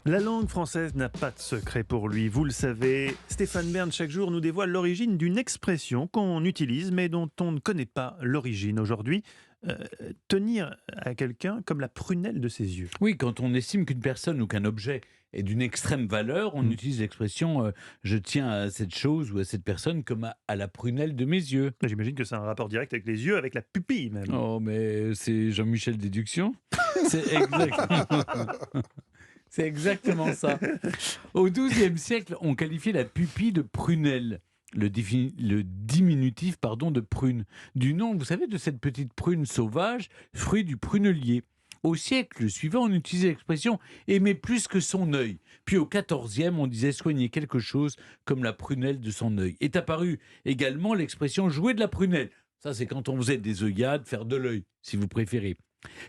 La langue française n'a pas de secret pour lui, vous le savez. Stéphane Bern, chaque jour, nous dévoile l'origine d'une expression qu'on utilise mais dont on ne connaît pas l'origine aujourd'hui. Euh, Tenir à quelqu'un comme la prunelle de ses yeux. Oui, quand on estime qu'une personne ou qu'un objet est d'une extrême valeur, on Hmm. utilise l'expression je tiens à cette chose ou à cette personne comme à la prunelle de mes yeux. J'imagine que c'est un rapport direct avec les yeux, avec la pupille même. Oh, mais c'est Jean-Michel Déduction. C'est exactement, c'est exactement ça. Au XIIe siècle, on qualifiait la pupille de prunelle, le diminutif de prune, du nom, vous savez, de cette petite prune sauvage, fruit du prunelier. Au siècle suivant, on utilisait l'expression aimer plus que son œil. Puis au XIVe, on disait soigner quelque chose comme la prunelle de son œil. Est apparue également l'expression jouer de la prunelle. Ça, c'est quand on faisait des œillades, faire de l'œil, si vous préférez.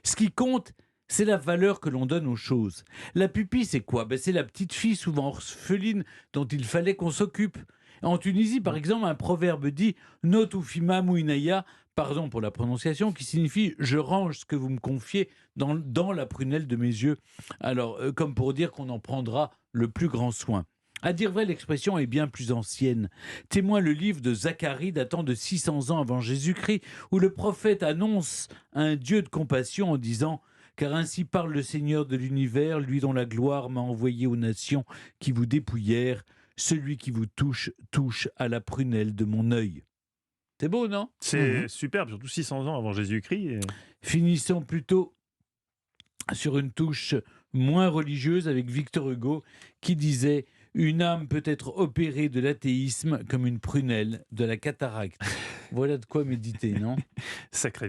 Ce qui compte, c'est la valeur que l'on donne aux choses. La pupille, c'est quoi? C'est la petite fille souvent orpheline dont il fallait qu'on s'occupe. En Tunisie, par exemple, un proverbe dit Notu fima muinaya, pardon pour la prononciation, qui signifie je range ce que vous me confiez dans la prunelle de mes yeux. Alors, comme pour dire qu'on en prendra le plus grand soin. À dire vrai, l'expression est bien plus ancienne. Témoin le livre de Zacharie datant de 600 ans avant Jésus-Christ, où le prophète annonce un Dieu de compassion en disant car ainsi parle le Seigneur de l'univers, lui dont la gloire m'a envoyé aux nations qui vous dépouillèrent. Celui qui vous touche, touche à la prunelle de mon œil. C'est beau, non? C'est superbe, surtout 600 ans avant Jésus-Christ. Finissons plutôt sur une touche moins religieuse avec Victor Hugo qui disait une âme peut être opérée de l'athéisme comme une prunelle de la cataracte. Voilà de quoi méditer, non? Sacré